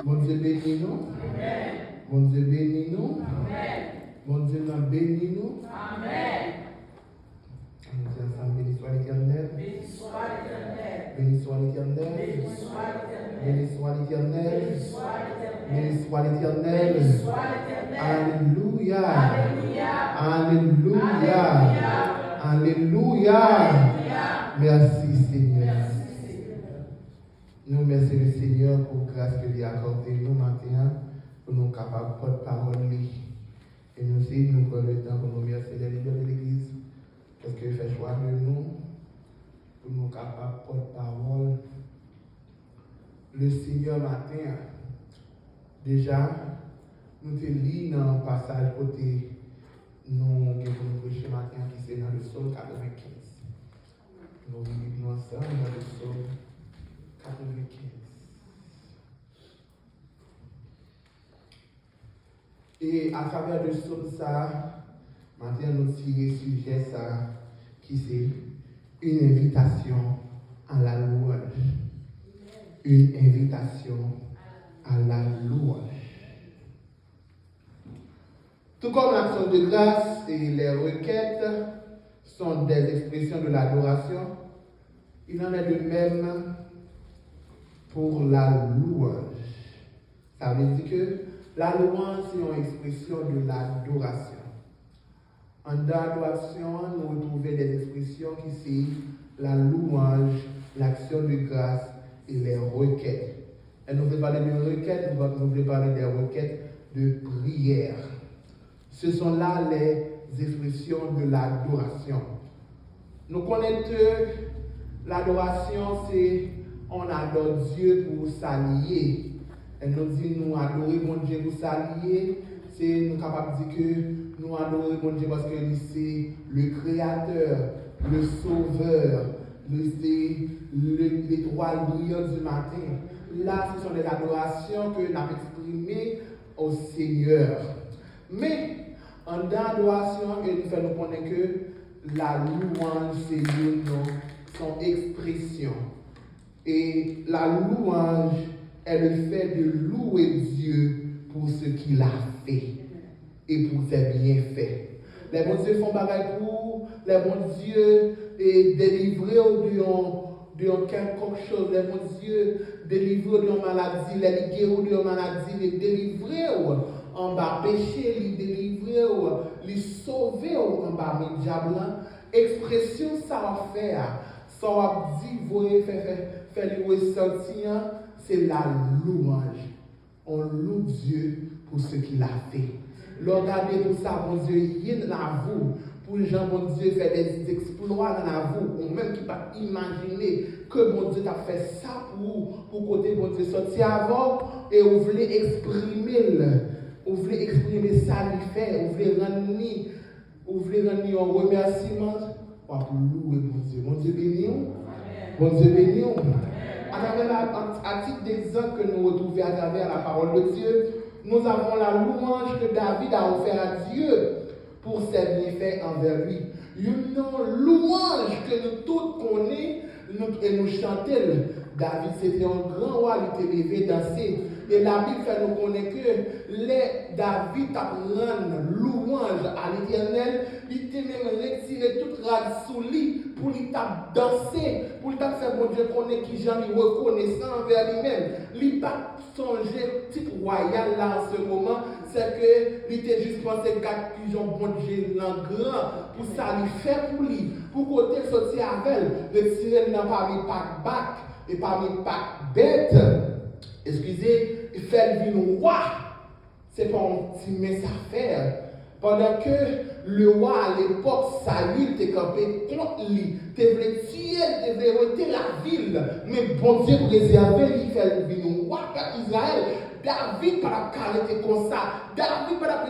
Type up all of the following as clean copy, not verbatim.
Bon Dieu bénis nous. Bon Dieu bénis nous. Bon Dieu bénis nous. Amen. On dit ensemble, béni soit l'Éternel. Béni soit l'Éternel. Béni soit l'Éternel. Béni soit l'Éternel. Béni soit l'Éternel. Béni soit l'Éternel. Béni soit l'Éternel. Béni soit l'Éternel. Alléluia. Alléluia. Alléluia. Alléluia. Merci Seigneur. Nous remercions le Seigneur pour la grâce qu'il a accordée nous matin pour nous capables de porter parole. Et nous aussi, nous prenons le temps pour nous remercier les leaders de l'Église parce qu'il fait choix de nous pour nous capables de porter parole. Le Seigneur matin, déjà, nous te lisons dans un passage côté nous pour nous prêcher matin qui c'est dans le psaume 95. Nous vivons ensemble dans le psaume 95. Et à travers le psaume ça, maintenant nous tirons sujet ça qui c'est une invitation à la louange. Une invitation à la louange. Tout comme l'action de grâce et les requêtes sont des expressions de l'adoration, il en est de même pour la louange. Ça veut dire que la louange, c'est une expression de l'adoration. En adoration, nous retrouvons des expressions qui sont la louange, l'action de grâce et les requêtes. Et nous voulons parler de requêtes, nous voulons parler des requêtes de prière. Ce sont là les expressions de l'adoration. Nous connaissons que l'adoration, c'est on adore Dieu pour s'allier. Et nous disons nous adorer mon Dieu pour s'allier. C'est nous capables de dire que nous adorons mon Dieu parce que c'est le Créateur, le Sauveur, l'étoile brillante du matin. Là, ce sont des adorations que nous avons exprimées au Seigneur. Mais en adoration, il nous fait nous connaître que la louange, c'est son expression. Et la louange est le fait de louer Dieu pour ce qu'il a fait et pour ses bienfaits. Les bons dieux font bagaille pour, les bons dieux délivrés de quelque chose, les bons dieux délivrés de maladie, les guéris de maladie, les délivrés en bas péché, les délivrés, les sauvés en bas diable. Expression ça va faire, ça va dire, vous faire le ressentir, c'est la louange. On loue Dieu pour ce qu'il a fait. Regardez pour ça, mon Dieu, il y a dans vous. Pour les gens, mon Dieu, fait des exploits dans vous. Ou même qui ne peut pas imaginer que mon Dieu t'a fait ça pour côté, mon Dieu, sortir avant et vous voulez exprimer ça, lui fait. Vous voulez rendre un remerciement pour louer mon Dieu. Mon Dieu béni. Mon Dieu béni. À titre d'exemple que nous retrouvons à travers la parole de Dieu, nous avons la louange que David a offert à Dieu pour ses bienfaits envers lui. Une louange que nous tous connaissons et nous chantons. David, c'était un grand roi, il était levé danser. Et la Bible fait nous connaître que David a rendu louange à l'Éternel. Il était même retiré toute rage sous lui pour lui danser, pour lui faire bon Dieu connaître qui j'en est reconnaissant envers lui-même. Il n'a pas songé titre royal là en ce moment, c'est que il était juste pensé que pigeon bon Dieu grand pour ça lui faire pour lui, pour côté sortir avec elle, retirer dans parmi pas bac et parmi pas bête. Excusez, il fait le roi. C'est pas un petit mince affaire. Pendant que le roi à l'époque, Saül était campé contre lui, il voulait tuer, il voulait ôter la ville. Mais bon Dieu préserver, il fait le roi d'Israël. David pas arrêter comme ça. David pas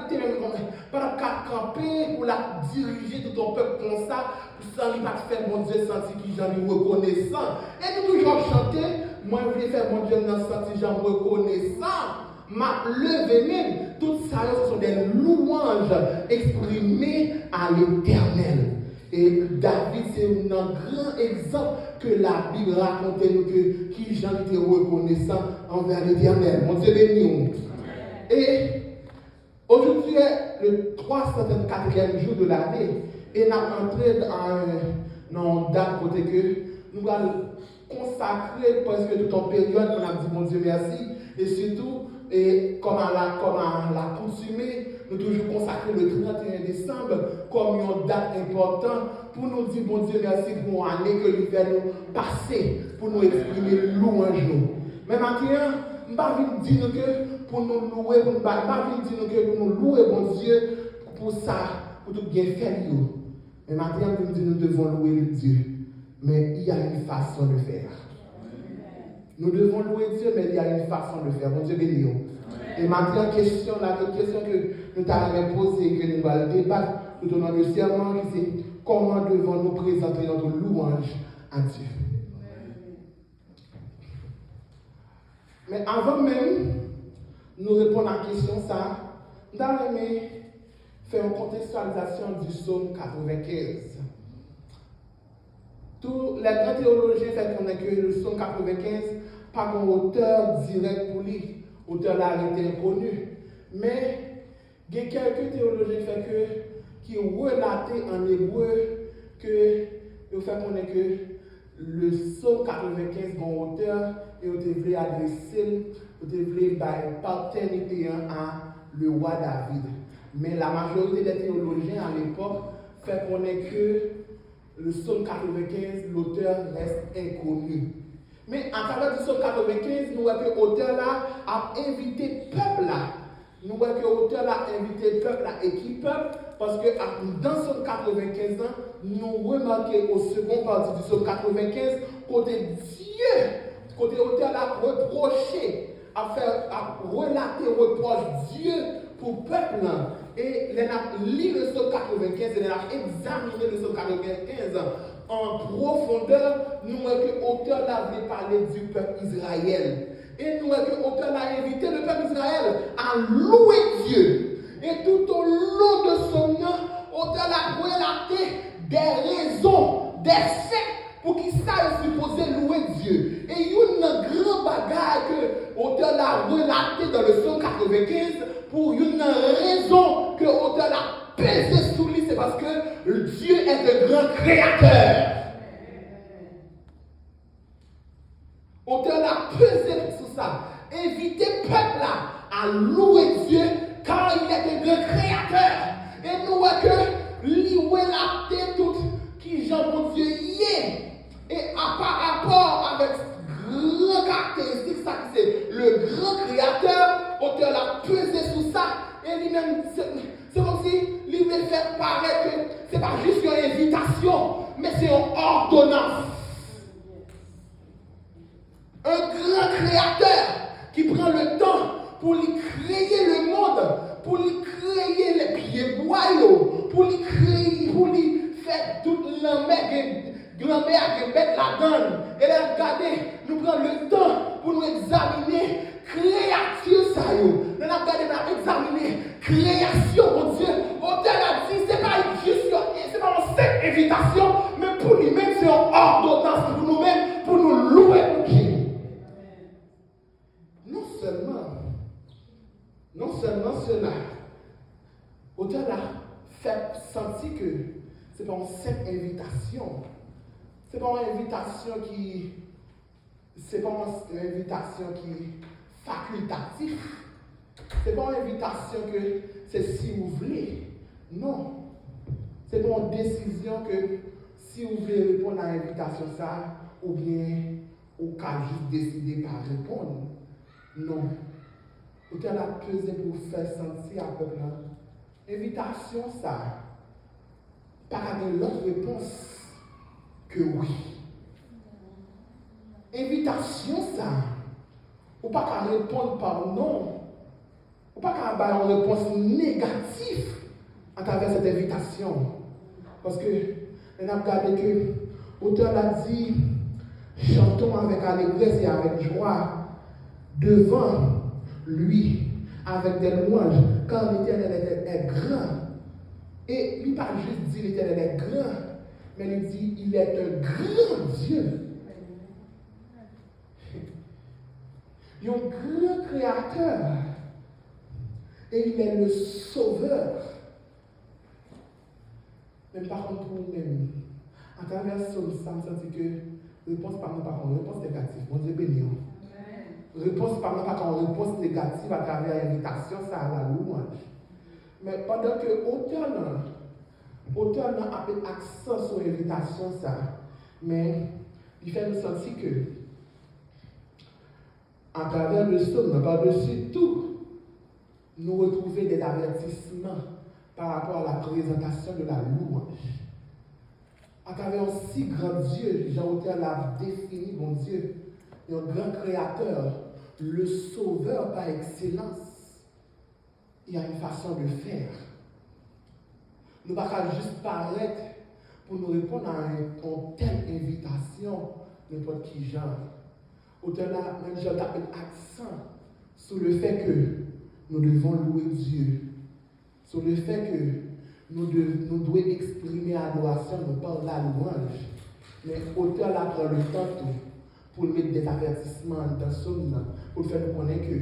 camper pour la diriger tout ton peuple comme ça. Pour ça, il va faire mon Dieu sentir qu'il j'en est reconnaissant. Et nous toujours chanter, moi je vais faire mon Dieu sentir j'en reconnaissant. Ma levé même, tout ça, ce sont des louanges exprimées à l'Éternel. Et David, c'est un grand exemple que la Bible raconte nous que qui Jean était reconnaissant envers l'Éternel. Mon Dieu béni. Et aujourd'hui est le 304e jour de l'année. Et nous avons entré dans une date côté que nous allons consacrer presque toute une période pour nous dire mon Dieu merci. Et surtout, comme à la coutumée, nous toujours consacrer le 31 décembre comme une date importante pour nous dire bon Dieu merci pour l'année que l'hiver nous passé, pour nous exprimer louange. Mais maintenant, je ne vais pas dire que pour nous louer, je ne vais pas dire que pour nous louer bon Dieu pour ça, pour tout bien faire. Mais maintenant, je dis nous devons louer le Dieu. Mais il y a une façon de faire. Nous devons louer Dieu, mais il y a une façon de faire. Mon Dieu béni. Et maintenant, la question que nous t'avons posée, que nous allons débattre tout au long du serment, c'est comment devons-nous présenter notre louange à Dieu. Mais avant même nous répondre à la question, nous allons faire une contextualisation du psaume 95. Tous les grands théologiens font connaître que le psaume 95 pas un auteur direct pour lui, auteur là était inconnu. Mais il y a quelques théologiens qui relatent en hébreu que ils font connaître que le psaume 95 est un auteur et on devait adresser, on devait paternité à le roi David. Mais la majorité des théologiens à l'époque fait connaître que le psaume 95, l'auteur reste inconnu. Mais à travers du psaume 95, nous voyons que l'auteur là a invité le peuple là. Nous voyons que l'auteur là a invité le peuple là. Et qui peuple? Parce que dans le psaume 95, nous remarquons au second partie du psaume 95, côté Dieu, côté l'auteur là reproché, à relater, reproche Dieu pour le peuple là. Et les a lu le psaume 95 et les a examiné le psaume 95 en profondeur. Nous voyons que l'auteur avait parlé du peuple Israël. Et nous voyons que l'auteur a invité le peuple Israël à louer Dieu. Et tout au long de son nom, l'auteur a relaté des raisons, des faits pour qu'il soit supposé louer Dieu. Et il y a une grande bagarre que l'auteur a relaté dans le psaume 95 pour une raison que l'auteur a pesé sous lui, c'est parce que Dieu est un grand créateur. L'auteur a pesé sur ça. Inviter le peuple à louer Dieu car il est un grand créateur. Et nous voyons que lui relater tout qui Jean mon Dieu y est. Et par rapport avec grand caractéristique, ça c'est le grand créateur, l'auteur l'a pesé sous ça, et lui-même, c'est comme si il veut faire paraître que ce n'est pas juste une invitation, mais c'est une ordonnance. Un grand créateur qui prend le temps pour lui créer le monde, pour lui créer les pieds boyaux, pour lui créer, pour lui faire toute la grand-mère qui met la donne. Et là, regardez, nous prenons le temps pour nous examiner créature ça. Nous avons examiné création, mon Dieu. Auteur a dit, c'est pas juste c'est pas une simple invitation, mais pour lui-même, c'est une ordonnance pour nous-mêmes, pour nous louer pour Dieu. Non seulement cela, auteur a fait sentir que c'est pas une simple invitation. C'est pas une invitation qui facultative. C'est pas une invitation que c'est si vous voulez. Non. C'est pas une décision que si vous voulez répondre à l'invitation ça, ou bien ou qu'à juste décider par répondre. Non. Autant la pesé pour faire sentir à peuple. Invitation ça. Pas avec l'autre réponse que oui. Invitation ça. Ou pas qu'à répondre par non. Ou pas qu'à avoir une réponse négative à travers cette invitation. Parce que on a regardé que l'auteur a dit chantons avec allégresse et avec joie devant lui avec des louanges car l'Éternel est grand. Et lui pas juste dit l'Éternel est grand, mais il dit il est un grand Dieu. Il est un grand créateur. Et il est le sauveur. Mais par contre, nous-mêmes, à travers ce psaume, ça me sentit que réponse par nous, par contre, réponse négative. Bon Dieu béni. Réponse par nous, par contre, réponse négative à travers l'invitation, ça a la louange. Mais pendant que auteur n'a pas accent sur l'invitation, ça, mais il fait nous sentir que, à travers le psaume, par-dessus tout, nous retrouver des avertissements par rapport à la présentation de la louange. À travers un si grand Dieu, Jean-Auteur l'a défini, mon Dieu, un grand créateur, le sauveur par excellence. Il y a une façon de faire. Nous ne pouvons pas juste paraître pour nous répondre à une telle invitation, n'importe qui genre. Auteur là, même j'ai tapé accent sur le fait que nous devons louer Dieu, sur le fait que nous devons exprimer adoration, nous par la louange. Mais auteur là prend le temps pour mettre des avertissements dans son nom, pour faire nous connaître que,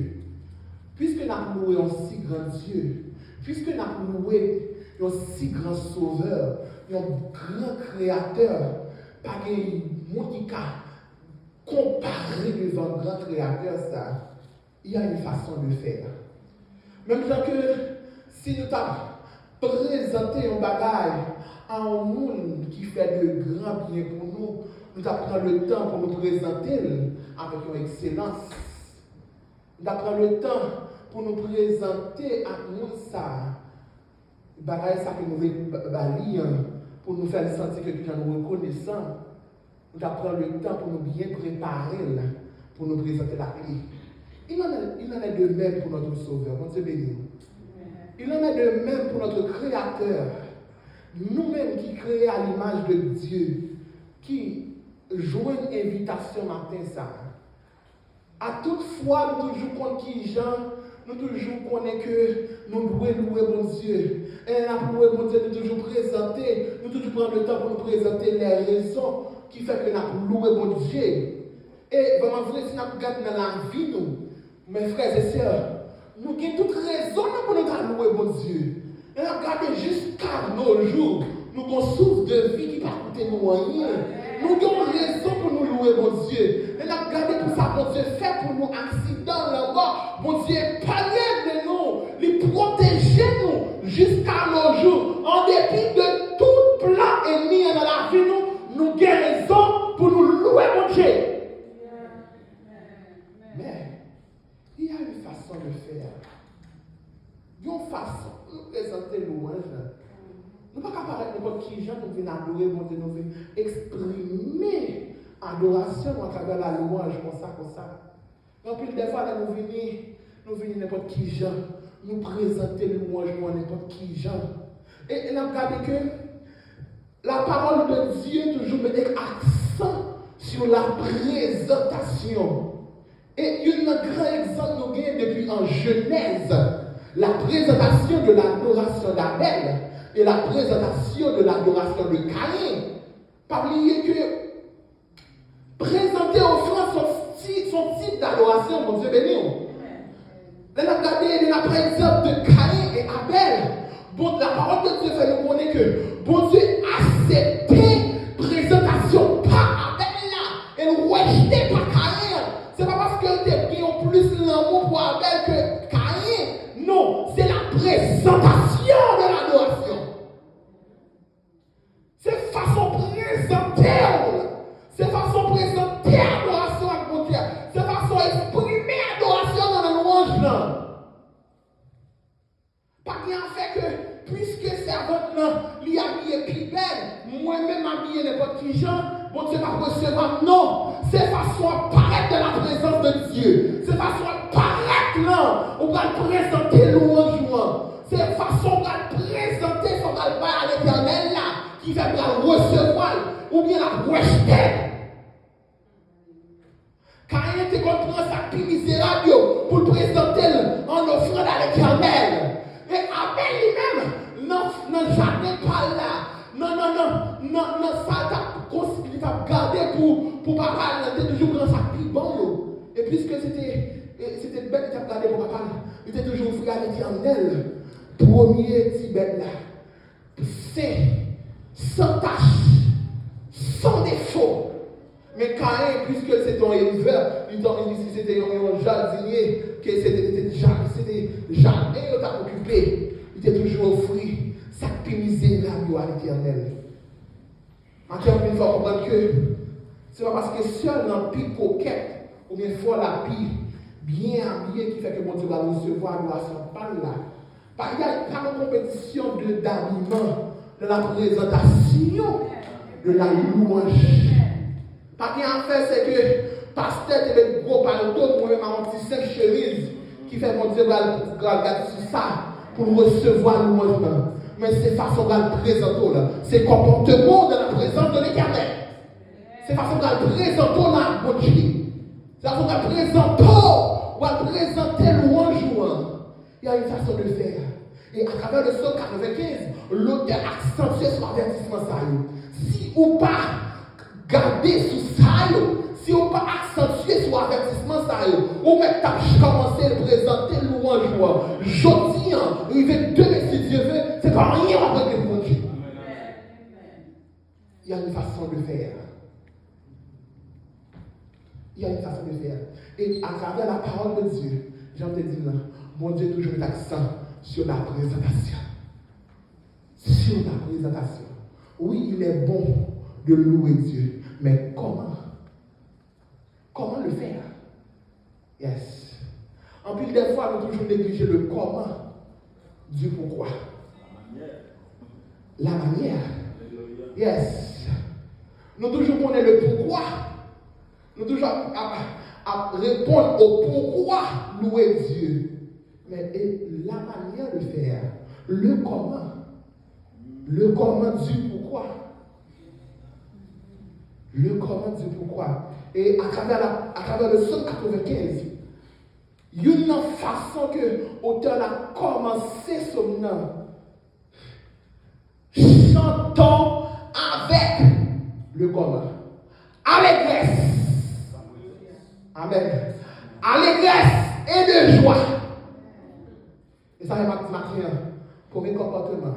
puisque nous avons loué un si grand Dieu, puisque nous avons loué un si grand sauveur, un grand créateur, pas que monde qui a comparé devant un grand créateur, ça, il y a une façon de faire. Même temps que si nous avons présenté un bagage à un monde qui fait de grands biens pour nous, nous avons le temps pour nous présenter avec une excellence. Nous avons le temps pour nous présenter à nous ça. Bagage ça que nous voulons pour nous faire sentir que nous sommes reconnaissants. Nous avons le temps pour nous bien préparer pour nous présenter la clé. Il en est de même pour notre Sauveur. Mon Dieu béni. Il en est de même pour notre Créateur. Nous-mêmes qui créons à l'image de Dieu, qui jouons une invitation matin ça. À toute fois, nous toujours compte qui Jean, nous toujours connaissons que nous devons louer mon Dieu. Et nous louer mon Dieu, nous toujours présenter, nous toujours prendre le temps pour nous présenter les raisons qui font que nous louer mon Dieu. Et vraiment vrai, si nous regardons dans la vie, nous, mes frères et sœurs, nous avons toute raison pour nous louer mon Dieu. Et regardez jusqu'à nos jours, nous avons souffle de vie qui ne va coûter nous rien. Nous avons raison pour nous louer mon Dieu. Et regardez tout ça, mon Dieu fait pour nous accidents là-bas. Mon Dieu panier de nous, les protéger nous jusqu'à nos jours. En dépit de tout plan ennemi dans la vie, nous avons raison pour nous louer mon Dieu. Mais il y a une façon de faire. Il y a une façon de présenter louange. Nous ne pouvons pas paraître n'importe qui, gens, nous venons adorer, mon Dieu, nous venons exprimer adoration à travers la louange, comme ça. Donc, puis des fois, là, nous venons n'importe qui, gens, nous présenter louange à n'importe qui, gens. Et nous regardons que la parole de Dieu toujours met accent sur la présentation. Et un grand exemple nous gagne depuis en Genèse, la présentation de l'adoration d'Abel et la présentation de l'adoration de Caïn. Pas oublier que présenter offrande son type d'adoration, mon Dieu béni. Là, regardez, par exemple de Caïn et Abel. Bon, la parole de Dieu fait nous connaître que bon Dieu acceptait présentation par Abel là et rejeté par Caïn. C'est pas parce que tu as plus l'amour pour Abel que Caïn. Non, c'est la présentation de l'adoration. C'est façon présenter. C'est façon présenter l'adoration à mon Dieu. C'est façon exprimer l'adoration dans la louange là. Pas bien fait que, puisque servante là, lui habillé plus belle, moi-même habillé n'importe qui gens, bon Dieu va recevoir. Non, c'est façon à paraître dans la présence de Dieu. C'est façon à paraître là, on va présenter louange. C'est façon à présenter son album à l'Éternel là, qui va la recevoir ou bien la rejeter. Caïn était contre sa vie misérable pour le présenter en offrande à l'Éternel. Et Abel lui-même, non, jamais pas là. Non, ça l'Éternel, premier Tibet là, c'est sans tache, sans défaut. Mais Caïn, puisque c'était un éleveur, c'était un jardinier, que c'était jardin qui t'a occupé, il était toujours offert ça qui misérable à l'Éternel. Encore une fois, comprendre que c'est pas parce que seul un pickpocket ou bien fort la pile bien habillé qui fait que mon Dieu va recevoir l'adoration. Pas là. Il y a pas de compétition d'habillement, de la présentation, de la louange. Parce qu'il y a un fait, c'est que pasteur te met gros paletot, moi-même à un petit 5 chemises, qui fait mon Dieu va regarder sur ça pour recevoir le louange. Mais c'est façon de le présenter là. C'est comportement de la présence de l'Éternel. C'est façon de le présenter là, mon Dieu. C'est façon de le présenter louange. Il y a une façon de faire. Et à travers le psaume 95, l'auteur accentue sur l'avertissement ça. Si ou pas garder sous ça, si on pas accentuer sur l'avertissement ça, ou même commencer à présenter louange, je dis, il veut donner si Dieu veut, c'est pas rien après que mon Dieu. Il y a une façon de faire. Il y a une façon de faire. Et à travers la parole de Dieu, j'ai envie de dire, mon Dieu toujours met l'accent sur la présentation. Sur la présentation. Oui, il est bon de louer Dieu, mais comment? Comment le faire? Yes. En plus, des fois, nous toujours négliger le comment du pourquoi. La manière. Yes. Nous toujours connaissons le pourquoi. Nous toujours à répondre au pourquoi louer Dieu. Mais la manière de faire, le comment. Le comment du pourquoi. Le comment du pourquoi. Et à travers le psaume 95, il y a une façon que l'auteur a commencé son nom. Chantons avec le comment. Allégresse. Amen. Allégresse et de joie. Et ça, matin, premier comportement,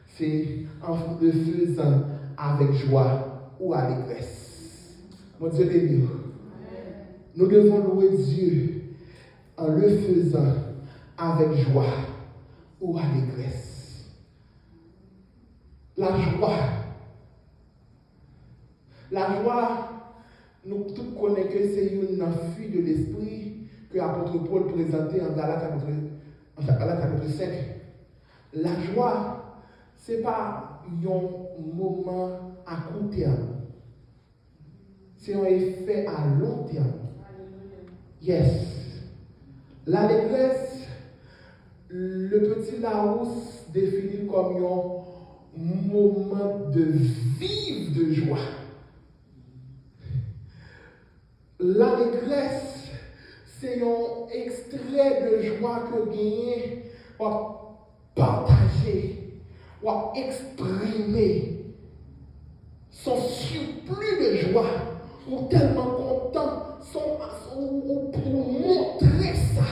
c'est en le faisant avec joie ou allégresse. Mon Dieu béni. Nous devons louer Dieu en le faisant avec joie ou allégresse. La joie, nous tous connaissons que c'est une fuite de l'esprit que l'apôtre Paul présentait en Galates chapitre 5. La joie, ce n'est pas un moment à court terme. C'est un effet à long terme. Yes. L'allégresse, le petit Larousse définit comme un moment de vivre de joie. L'allégresse, c'est un extrait de joie que gagner pour partager, pour exprimer son surplus de joie, ou tellement content, pour montrer ça.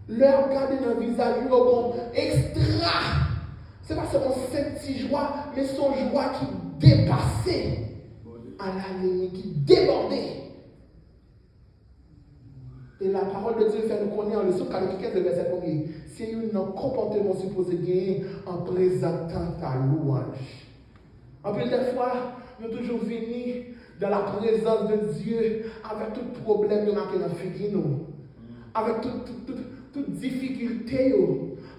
Leur regarder dans le visage, bon, extra. C'est pas seulement cette petite joie, mais son joie qui dépassait à la limite, qui débordait. Et la parole de Dieu fait nous connaître en leçon 45 de verset 1er. C'est un comportement supposé gagner en présentant ta louange. En plus des fois, nous toujours venir dans la présence de Dieu avec tout problème de notre figure, avec toute difficulté.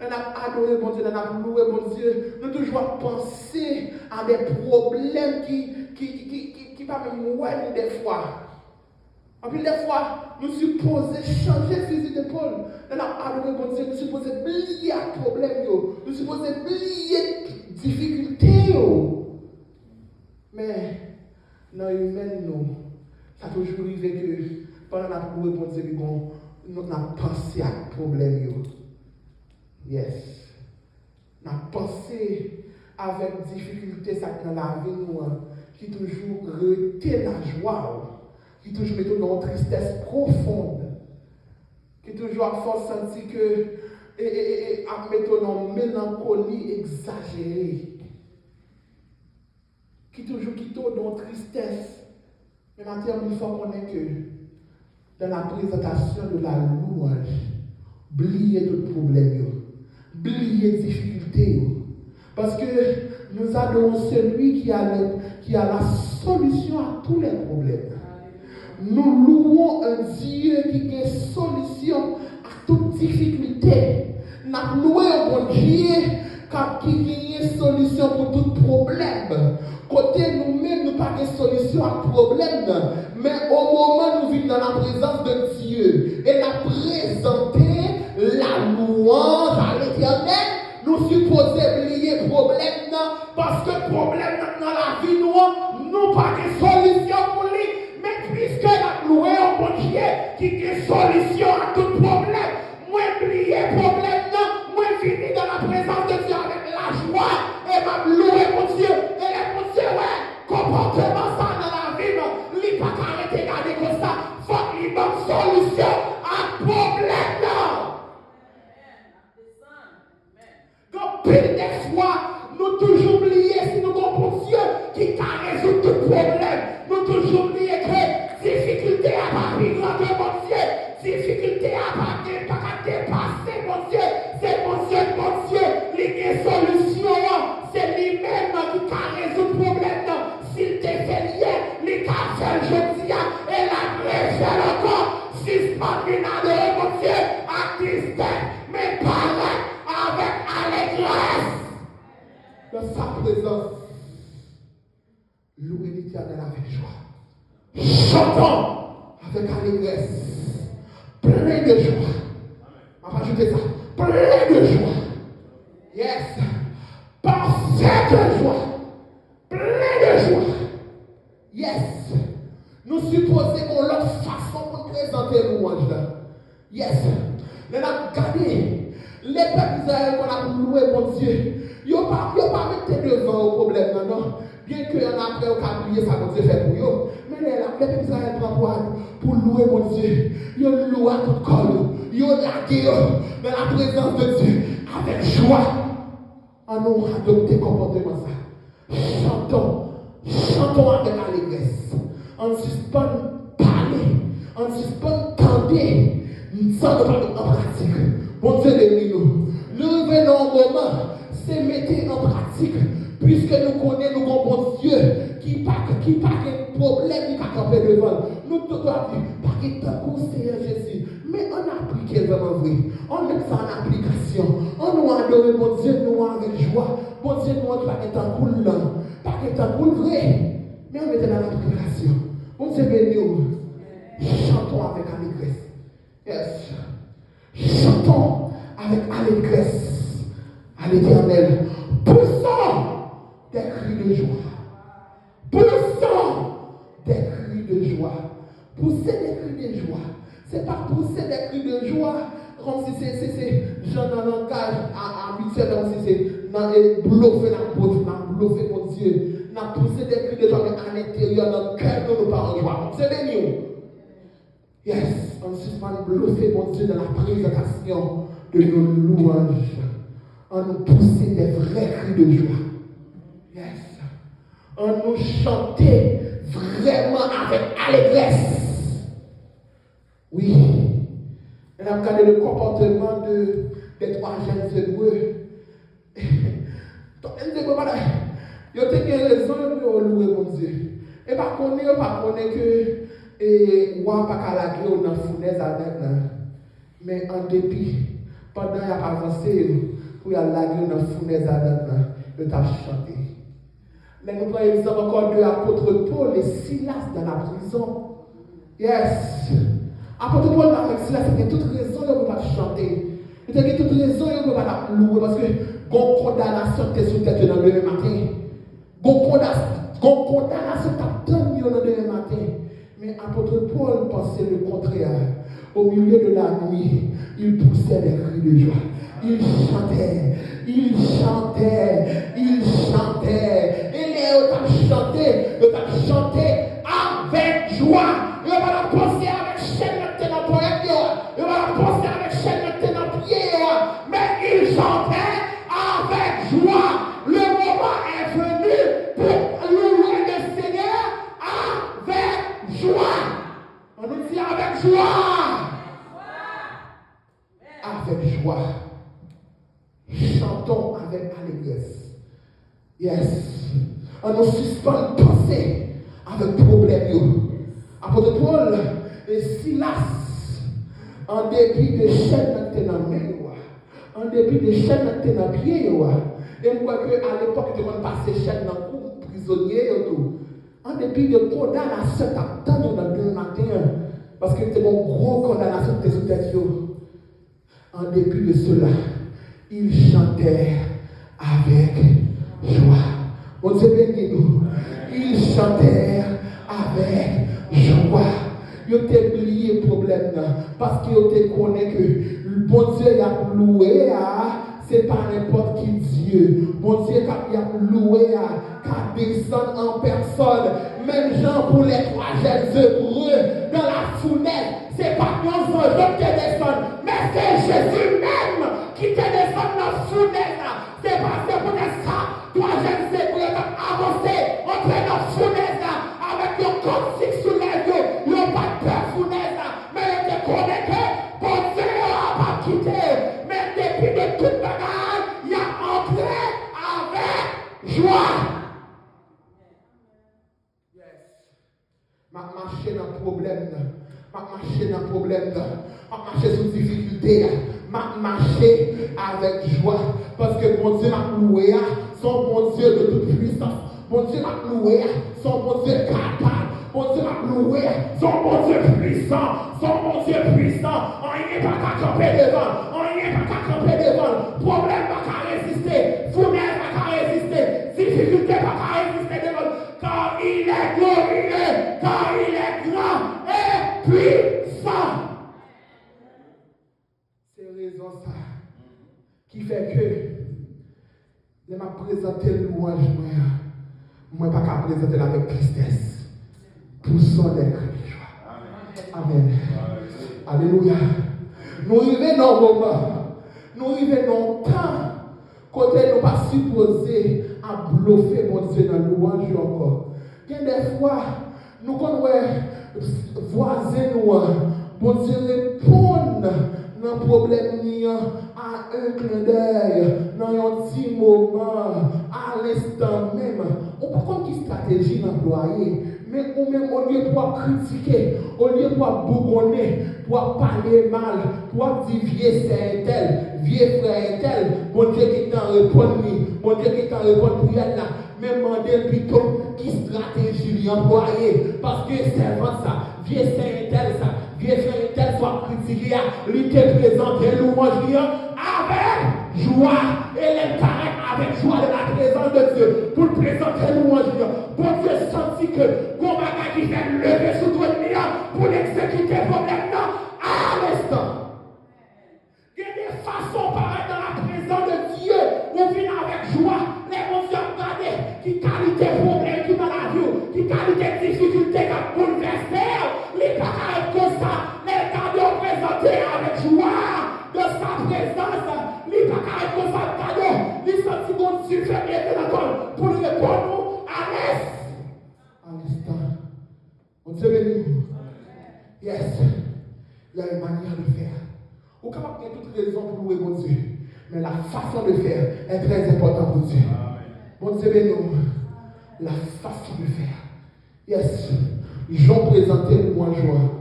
On a adoré mon Dieu, on a loué mon Dieu. Nous toujours penser à des problèmes qui pas même ouais des fois. En plus des fois, nous supposons changer physique d'épaule. On a adoré mon Dieu, nous supposons oublier les problèmes, nous supposons oublier les difficultés. Mais dans l'humain, ça a toujours arrivé que pendant que nous avons Dieu, nous avons pensé à des problèmes. Yes. Nous avons pensé avec difficulté ça dans la vie, qui toujours retient la joie. Qui toujours met dans une tristesse profonde, qui toujours a force sentir que mettons une mélancolie exagérée. Qui toujours dans tristesse. Mais maintenant, il faut qu'on ait que dans la présentation de la louange, oubliez tout problème, oubliez les difficultés. Parce que nous adorons celui qui a la solution à tous les problèmes. Nous louons un Dieu qui a une solution à toute difficulté. Nous louons un bon Dieu qui a une solution pour tout problème. Côté nous-mêmes, nous n'avons pas de solution à tout problème. Mais au moment où nous vivons dans la présence de Dieu et nous présenter la louange à l'Éternel, nous supposons oublier le problème parce que le problème dans la vie, nous n'avons pas de solution pour lui. Mais puisque nous louons un bon Dieu qui a une solution à tout problème, moi oublier le problème, moi finir dans la présence de Dieu avec la joie et m'a louer mon Dieu. Et les mon Dieu, ouais, comportement ça dans la vie, il ne peut pas arrêter de garder comme ça. Il faut qu'il y ait une solution à ce problème. Donc, pile des fois, nous toujours oublier si nous avons Dieu qui a résolu tout problème. Nous toujours oublier que difficulté à pas plus grande que mon Dieu. Difficulté à pas dépasser mon Dieu. C'est mon Dieu, il y a une solution. C'est lui-même qui a résolu le problème. S'il te fait hier, il t'a fait jeudi et la grève encore. Suspendre une adoration, mon Dieu, à tristesse, mais paraît avec allégresse. Dans sa présence, louez l'Éternel avec joie. Chantons avec allégresse. Plein de joie. On va ajouter ça. Plein de joie. Yes. Parfaite joie. Plein de joie. Yes. Nous supposons qu'on leur façon pour présenter louange. Yes. Nous avons gardé les peuples d'Israël qu'on a loué, mon Dieu. Ils n'ont pas mis devant au problème, non. Bien qu'il y en a après, on a prié ça, mon Dieu fait pour eux. Mais les peuples d'Israël pour louer, mon Dieu. Ils louent à tout corps. Ils ont lagué dans la présence de Dieu avec joie. On nous adopté comportement ça. Chantons avec allégresse. On suspend parler. On suspend tendre. Sans de parler en pratique. Bon Dieu, nous. Le revenons au moment, c'est mettre en pratique. Puisque nous connaissons nos bon Dieu qui n'a pas de problème, qui n'a pas campé devant. Nous devons dire, pas que tant Seigneur Jésus. Mais on applique vraiment vrai. On met ça en application. On nous adore, mon Dieu, nous avec joie. Mon Dieu, nous pas que tant cool là. Pas que tant cool vrai. Mais on met dans l'application. Mon Dieu, bénis-nous. Chantons avec allégresse. Yes. Chantons avec allégresse à l'Éternel. Poussons des cris de joie. Poussons des cris de joie. Pousser des cris de joie. C'est pas pousser des cris de joie comme si c'est genre dans le langage habituel, comme si c'est dans bluffer la bouche, dans bluffer mon Dieu. N'a poussé des cris de joie, mais à l'intérieur, dans le cœur de nos parents joie. C'est béni. Yes, on suspend bluffer mon Dieu dans la présentation de nos louanges. On nous poussait des vrais cris de joie. Yes. On nous chantait vraiment avec allégresse. Oui. On a regardé le comportement des trois jeunes hébreux. Donc, ils ont raison de louer mon Dieu. Et par contre, que roi pas qu'à la gueule dans la fournaise avec là. Mais en dépit, pendant qu'il a avancé, pour y aller la gueule dans la fournaise avec là, il a chanté. Mais nous prenons l'exemple encore de l'apôtre Paul et Silas dans la prison. Yes. Apôtre Paul avec Silas, il y a toute raison de ne pas chanter. Il y a toute raison de ne pas louer parce que la condamnation était sur tête dans le demain matin. La condamnation t'attend dans le demain matin. Mais apôtre Paul pensait le contraire. Au milieu de la nuit, il poussait des cris de joie. Il chantait. Et les autres chantaient avec joie. Il va la penser avec chaîne dans le pied. Mais joie. Chantons avec allégresse. Yes. On nous suspend de penser avec problème. Apôtre Paul et Silas, en dépit de chaînes qui étaient dans les mains, en dépit de chaînes qui étaient dans les pieds, et moi que à l'époque, ils ont passé chaînes dans le cou, prisonniers et tout. En dépit de condamnation, attendre dans le matin, parce que c'était une grosse condamnation de sous tête. En dépit de cela, ils chantaient avec joie. Mon Dieu béni nous. Ils chantaient avec joie. Ils ont oublié le problème parce qu'ils ont connu que le bon Dieu a loué c'est pas n'importe qui Dieu. Bon Dieu qui a loué qui descend en personne. Même gens pour les 3 jeunes Hébreux dans la fournaise, c'est pas nos anges qui descendent, mais c'est Jésus même qui te descend dans la fournaise. C'est parce que pour ça, 3 jeunes Hébreux ont avancé entre dans la fournaise avec le corps sous les yeux. Ils n'ont pas de peur fournaise, mais ils te connaissent que bon Dieu n'a pas quitté. Mais depuis de toute bagarre, il a entré avec joie. Marcher dans le problème, marcher dans le problème, marcher sous difficulté, marcher avec joie. Parce que mon Dieu m'a loué, son bon Dieu de toute puissance. Mon Dieu m'a loué, son bon Dieu capable. Mon Dieu m'a loué, son bon Dieu puissant. Son bon Dieu puissant. On n'y est pas qu'à camper devant. On n'y est pas qu'à camper devant. Problème pas qu'à résister. Fournaise pas qu'à résister. Difficulté pas qu'à résister devant. Car il est glorieux. Car il est grand et puissant. C'est raison ça qui fait que je m'a présenté le louange moi pas qu'à présenter avec tristesse. Poussons des cris de joie. Amen. Alléluia. Nous arrivons dans le moment. Nous arrivons dans le temps. Côté nous pas supposé à bluffer mon Dieu dans le louange encore. Il y a des fois, nous connaissons voisins nous, bon Dieu répond dans le problème à un clin d'œil, dans un petit moment, à l'instant même. On ne peut pas une stratégie d'employer, mais ou même au lieu de critiquer, au lieu de bougonner, pour parler mal, pour dire vieux c'est un tel, vieux frère un tel, bon Dieu qui t'en répond, bon Dieu qui t'en répond pour y aller là, même demander plutôt qui stratégie lui employer, parce que c'est vraiment ça, vieux c'est un tel ça. Vieux frère tel soit critiqué, lui te présente louange avec joie et les paraît avec joie de la présence de Dieu pour présenter louange. Bon Dieu senti que combat qui fait lever sous toi pour l'exécuter le problème à l'instant. Il y a des façons pareilles dans la présence de Dieu où vient avec joie. Les bons yeux regardez qui qualité problème qui dans la vie, qui qualité difficulté qui a bouleversé. Les pareils comme ça, les cadeaux présentés avec joie de sa présence. Les pareils comme ça, cadeaux, les sentiments Dieu fait bien de la pour nous répondre à l'aise. À l'instant. On Dieu béni. Yes. Il y a une manière de faire. Ou quand il y a toute raison pour louer mon Dieu. Mais la façon de faire est très importante pour Dieu. Mon Dieu béni. La façon de faire. Yes. Jean présentait le moins joie.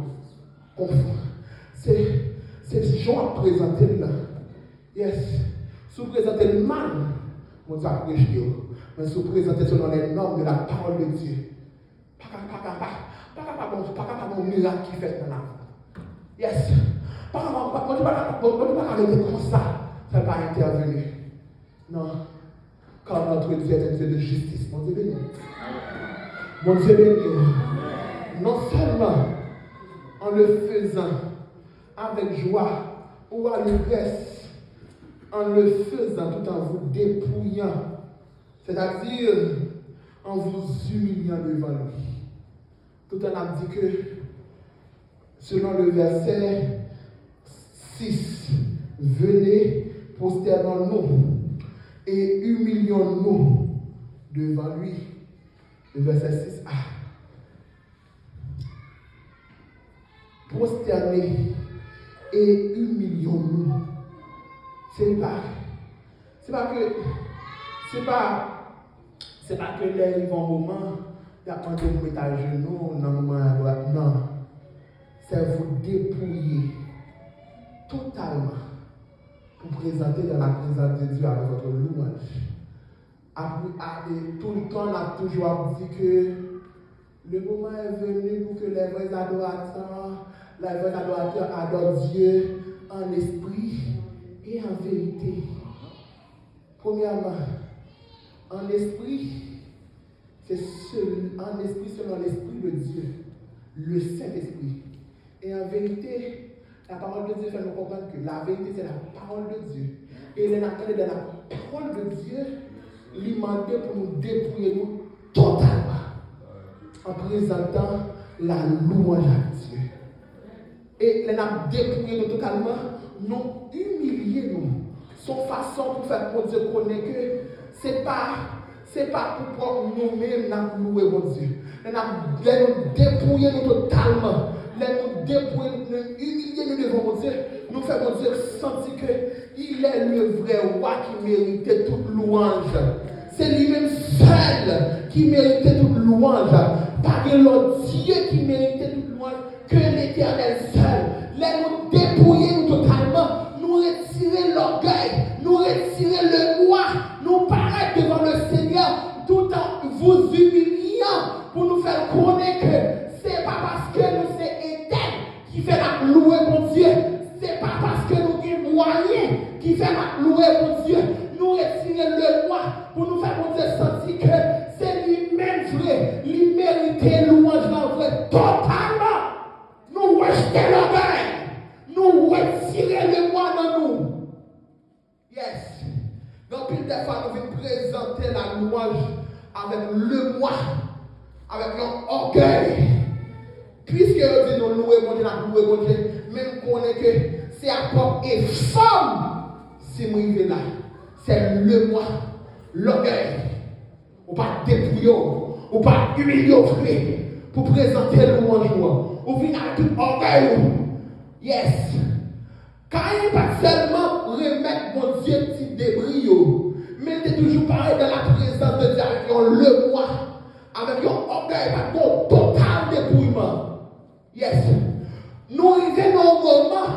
C'est Jean à présenter là. Yes. Si vous présentez le mal, mon Dieu a rejeté. Mais si vous présentez selon les normes de la parole de Dieu, pas un miracle qui fait dans la vie. Yes. Pas arrêter comme ça. Ça ne va pas intervenir. Non. Car notre Dieu est un Dieu de justice. Mon Dieu béni. Mon Dieu béni. Non seulement en le faisant avec joie ou allégresse, en le faisant tout en vous dépouillant, c'est-à-dire en vous humiliant devant lui. Tout en a dit que, selon le verset 6, venez, prosternons-nous et humilions-nous devant lui. Le verset 6a. Prosternez et humilions-nous C'est pas que les vont moment, il y a pas de vous mettre à genoux, non, non. C'est vous dépouiller totalement pour présenter dans la présence de Dieu avec votre louange. Tout le temps, on a toujours dit que le moment est venu pour que les vrais adorateurs adorent Dieu en esprit et en vérité. Premièrement, en esprit, en esprit selon l'esprit de Dieu, le Saint-Esprit. Et en vérité, la parole de Dieu fait nous comprendre que la vérité c'est la parole de Dieu. Et les natures de la parole de Dieu, lui demander pour nous dépouiller nous totalement en présentant la louange à Dieu. Et les natures dépouiller nous totalement, nous humilier nous. Son façon pour faire pour Dieu connaître que c'est pas pour nous-mêmes nous louer mon Dieu. Nous dépouiller nous totalement. Nous dépouiller, nous humilier nous devant mon Dieu. Nous faire mon Dieu sentir qu'il est le vrai roi qui méritait toute louange. C'est lui-même seul qui méritait toute louange. Pas que l'autre Dieu qui méritait toute louange, que l'Éternel seul. Nous dépouiller nous totalement. Nous retirer l'orgueil, nous retirer le moi, nous paraître devant le Seigneur tout en vous humiliant pour nous faire connaître que c'est pas parce que nous sommes éternels qui fait la louer mon Dieu, c'est pas parce que nous sommes moyens qui fait la louer mon Dieu, nous retirer le moi pour nous faire mon Dieu sentir que c'est lui-même vrai, lui mériter louange dans vrai totalement. Nous rejeter l'orgueil. Nous retirer le moi dans nous. Yes. Donc, une des fois, nous venons présenter la louange avec le moi, avec notre orgueil. Puisque nous disons louer mon Dieu, même qu'on est que c'est à propre et femme, si nous arrivons là, c'est le moi, l'orgueil. Ou pas dépouiller, ou pas humilier, pour présenter le louange. Ou venir avec tout orgueil. Yes. Quand il pas seulement remettre mon Dieu petit débris, mais c'est toujours pareil dans la présence de Dieu avec le moi, avec un orgueil, avec un total dépouillement. Yes. Nous arrivons au moment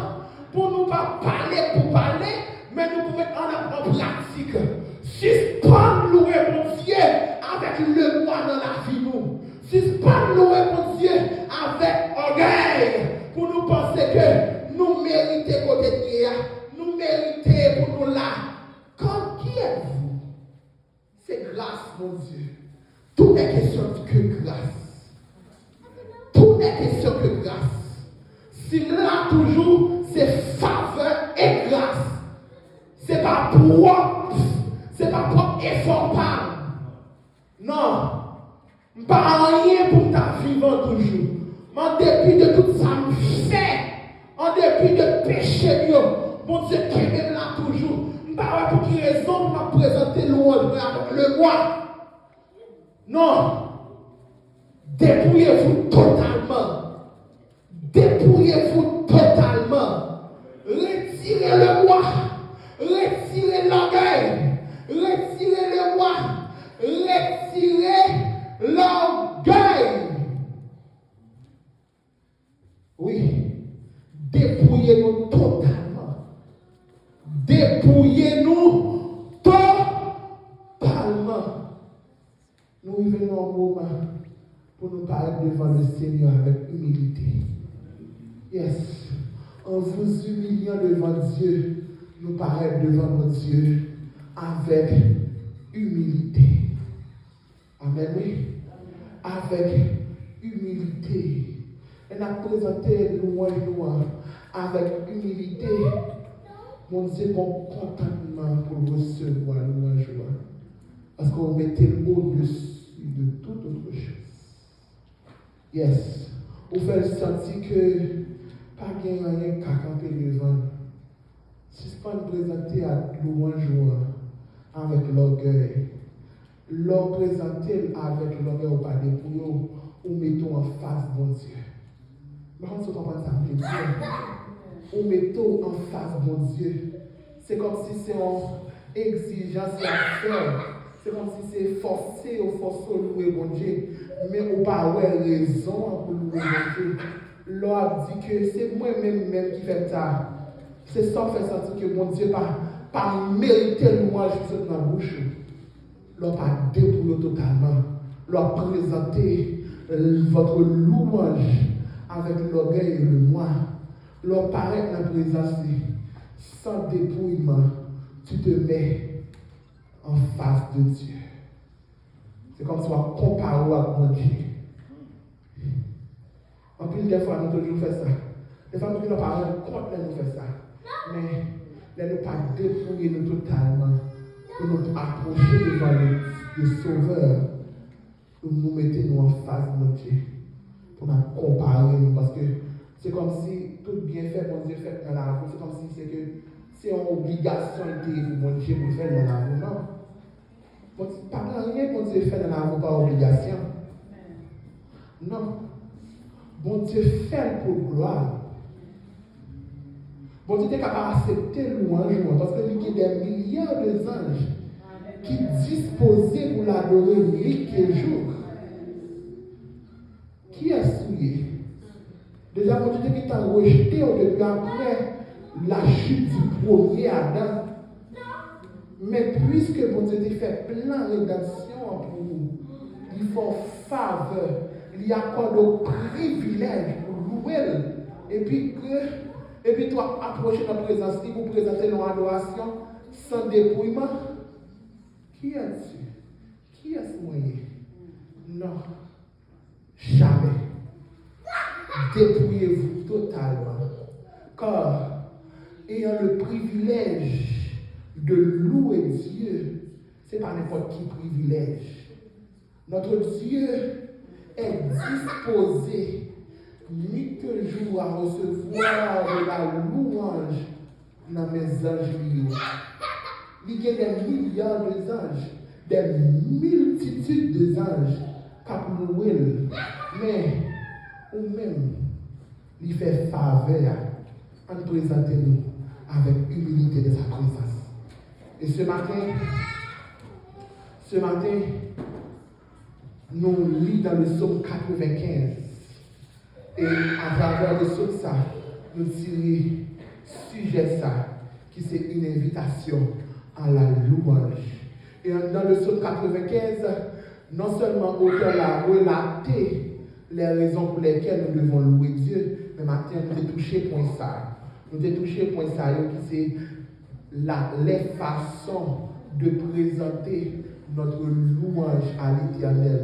pour nous pas parler pour parler, mais nous pouvons en pratique. Suspendre louer mon Dieu avec le moi dans la vie nous. Suspendre louer mon Dieu avec orgueil. Pour nous penser que nous méritons côté de Dieu, nous méritons pour nous là. Comme qui êtes-vous? C'est grâce, mon Dieu. Tout n'est question que grâce. Tout n'est question que grâce. Si là toujours, c'est faveur et grâce. C'est pas propre. C'est pas propre effort pas. Non. Pas rien pour ta vivant toujours. En dépit de tout ça me fait, en dépit de péché, mon Dieu qui est là toujours. Pas pour quelle raison m'a présenté louange avec le moi. Non. Dépouillez-vous totalement. Dépouillez-vous totalement. Retirez le moi. Retirez l'orgueil. Retirez le moi. Retirez l'orgueil. Oui, dépouillez-nous totalement. Dépouillez-nous totalement. Nous venons au moment pour nous parler devant le Seigneur avec humilité. Yes. En vous humiliant devant Dieu, nous paraître devant mon Dieu avec humilité. Amen, oui. Avec humilité. Elle a présenté louange avec humilité. Mon Dieu, mon contentement pour recevoir louange. Parce qu'on mettait au-dessus de toute autre chose. Yes. Vous faites sentir que pas rien qu'à camper devant. Suspendre présenter à louange avec l'orgueil. L'or présenter avec l'orgueil ou pas dépouillé ou mettons en face mon Dieu. Par contre, ce qu'on va s'appeler Dieu. Ou mettons en face mon Dieu. c'est comme si c'est une exigence à faire. C'est comme si c'est forcé ou forcé de louer bon Dieu. Mais on n'a pas raison pour louer bon Dieu. L'on dit que c'est moi-même qui fait ça. C'est ça qui fait sentir que mon Dieu n'a pas mérité le louange dans la bouche. L'on pas dépouillé totalement. L'on présenté votre louange avec l'orgueil et le moi. L'on paraît dans la présence sans dépouillement. Tu te mets en face de Dieu. C'est comme si on compare avec mon Dieu. En plus, des fois, nous toujours fait ça. Des fois, nous ne pas rendre compte de nous faire ça. Mais, nous ne pas dépouiller nous totalement pour nous approcher devant le Sauveur. Pour nous mettre nous en face de mon Dieu. Pour nous comparer. Parce que c'est comme si tout bien fait, mon Dieu fait dans la vie. C'est comme si c'est une obligation pour mon Dieu pour faire dans la vie. Non. Pas rien mon Dieu fait dans la vie par obligation. Non. Bon Dieu fait pour gloire. Bon Dieu est capable d'accepter louange parce qu'il y a des milliards d'anges qui disposaient pour l'adorer nuit et jour. Qui est souillé? Déjà, bon Dieu qui t'a rejeté depuis après la chute du premier Adam. Mais puisque bon Dieu t'a fait plein de rédemption pour vous, il faut faveur. Il y a encore le privilège pour louer. Et puis toi, approcher notre présence pour présenter nos adorations sans dépouillement. Qui est-ce? Qui est-ce moyen? Non. Jamais. Dépouillez-vous totalement. Car, ayant le privilège de louer Dieu, ce n'est pas n'importe qui privilège. Notre Dieu est disposé nuit et jour à recevoir de la louange dans mes anges. Il y a des milliards d'anges, des multitudes d'anges qui louent. Mais, ou même, il fait faveur en nous présenter nous avec humilité de sa présence. Et ce matin, nous lisons dans le psaume 95. Et à travers le psaume ça, nous tirons sujet ça, qui c'est une invitation à la louange. Et dans le psaume 95, non seulement l'auteur a relaté les raisons pour lesquelles nous devons louer Dieu, mais maintenant nous avons touché point ça. Nous avons touché point ça, qui c'est les façons de présenter notre louange à l'Éternel.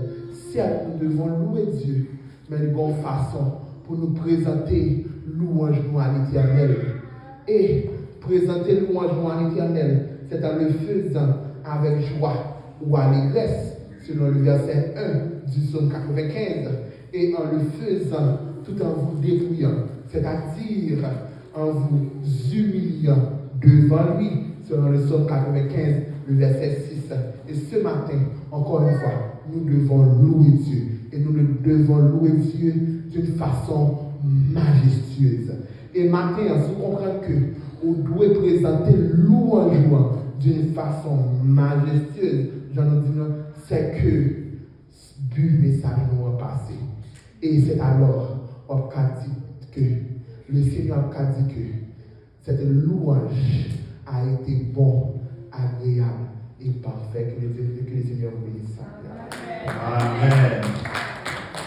Certes, nous devons louer Dieu, mais de bonne façon pour nous présenter louange nous à l'Éternel. Et présenter louange nous à l'Éternel, c'est en le faisant avec joie ou allégresse, selon le verset 1 du psaume 95, et en le faisant tout en vous dépouillant, c'est-à-dire en vous humiliant devant lui, selon le psaume 95, le verset 6. Et ce matin, encore une fois, nous devons louer Dieu. Et nous devons louer Dieu d'une façon majestueuse. Et maintenant, vous comprenez que vous devez présenter louange d'une façon majestueuse. J'en ai dit, c'est que du message nous a passé. Et c'est alors qu'on dit que le Seigneur a dit que cette louange a été bon, agréable et parfait. Que le Seigneur vous bénisse.